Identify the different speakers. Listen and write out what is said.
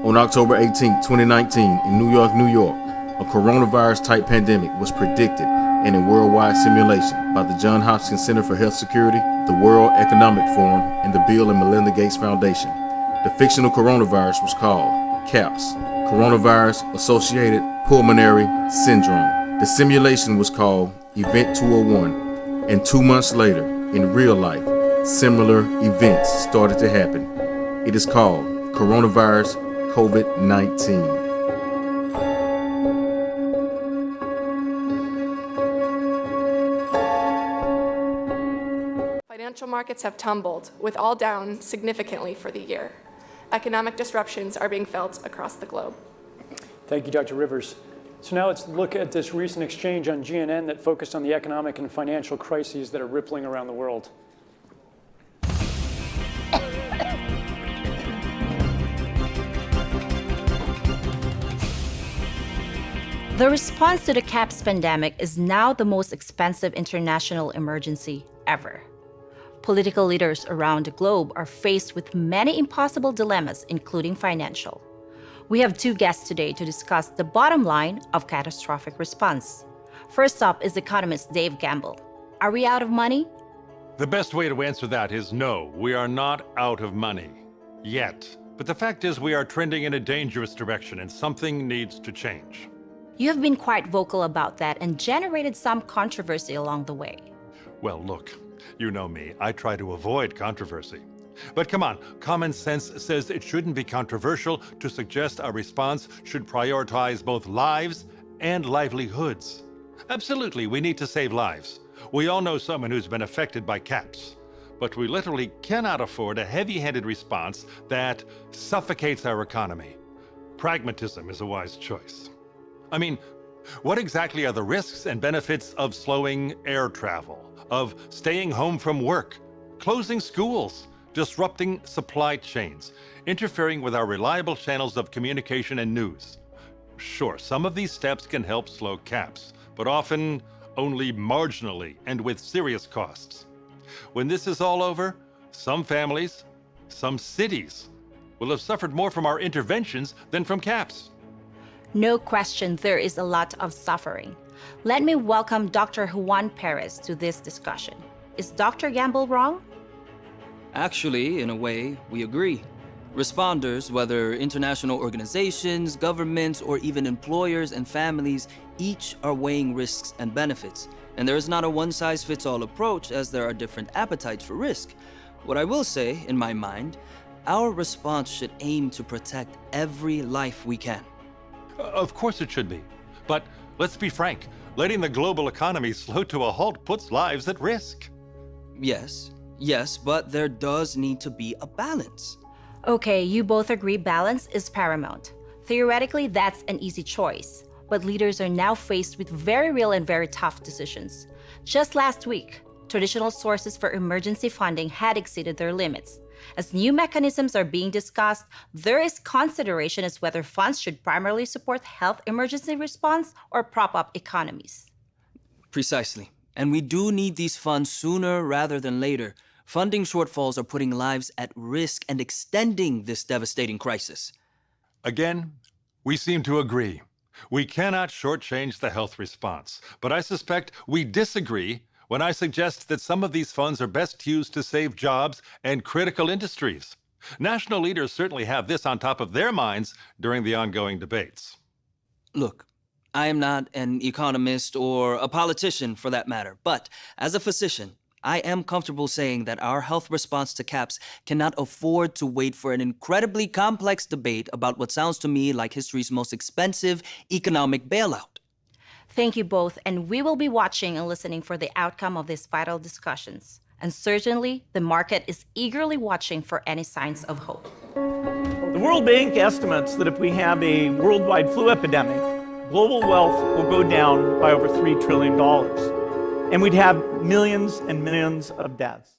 Speaker 1: On October 18, 2019, in New York, a coronavirus-type pandemic was predicted in a worldwide simulation by the Johns Hopkins Center for Health Security, the World Economic Forum, and the Bill and Melinda Gates Foundation. The fictional coronavirus was called C.A.P.S, Coronavirus Associated Pulmonary Syndrome. The simulation was called Event 201, and 2 months later, in real life, similar events started to happen. It is called Coronavirus COVID-19.
Speaker 2: Financial markets have tumbled, with all down significantly for the year. Economic disruptions are being felt across the globe.
Speaker 3: Thank you, Dr. Rivers. So now let's look at this recent exchange on GNN that focused on the economic and financial crises that are rippling around the world.
Speaker 4: The response to the C.A.P.S pandemic is now the most expensive international emergency ever. Political leaders around the globe are faced with many impossible dilemmas, including financial. We have two guests today to discuss the bottom line of catastrophic response. First up is economist Dave Gamble. Are we out of money?
Speaker 5: The best way to answer that is no, we are not out of money. Yet. But the fact is we are trending in a dangerous direction and something needs to change.
Speaker 4: You have been quite vocal about that and generated some controversy along the way.
Speaker 5: Well, look, you know me. I try to avoid controversy. But come on, common sense says it shouldn't be controversial to suggest our response should prioritize both lives and livelihoods. Absolutely, we need to save lives. We all know someone who's been affected by C.A.P.S, but we literally cannot afford a heavy-handed response that suffocates our economy. Pragmatism is a wise choice. I mean, what exactly are the risks and benefits of slowing air travel, of staying home from work, closing schools, disrupting supply chains, interfering with our reliable channels of communication and news? Sure, some of these steps can help slow C.A.P.S, but often only marginally and with serious costs. When this is all over, some families, some cities will have suffered more from our interventions than from C.A.P.S.
Speaker 4: No question, there is a lot of suffering. Let me welcome Dr. Juan Perez to this discussion. Is Dr. Gamble wrong?
Speaker 6: Actually, in a way, we agree. Responders, whether international organizations, governments, or even employers and families, each are weighing risks and benefits. And there is not a one-size-fits-all approach, as there are different appetites for risk. What I will say, in my mind, our response should aim to protect every life we can.
Speaker 5: Of course it should be. But let's be frank, letting the global economy slow to a halt puts lives at risk.
Speaker 6: Yes, but there does need to be a balance.
Speaker 4: Okay, you both agree balance is paramount. Theoretically, that's an easy choice. But leaders are now faced with very real and very tough decisions. Just last week, traditional sources for emergency funding had exceeded their limits. As new mechanisms are being discussed, there is consideration as whether funds should primarily support health emergency response or prop up economies.
Speaker 6: Precisely. And we do need these funds sooner rather than later. Funding shortfalls are putting lives at risk and extending this devastating crisis.
Speaker 5: Again, we seem to agree. We cannot shortchange the health response, but I suspect we disagree when I suggest that some of these funds are best used to save jobs and critical industries. National leaders certainly have this on top of their minds during the ongoing debates.
Speaker 6: Look, I am not an economist or a politician for that matter, but as a physician, I am comfortable saying that our health response to C.A.P.S cannot afford to wait for an incredibly complex debate about what sounds to me like history's most expensive economic bailout.
Speaker 4: Thank you both, and we will be watching and listening for the outcome of these vital discussions. And certainly, the market is eagerly watching for any signs of hope.
Speaker 7: The World Bank estimates that if we have a worldwide flu epidemic, global wealth will go down by over $3 trillion, and we'd have millions and millions of deaths.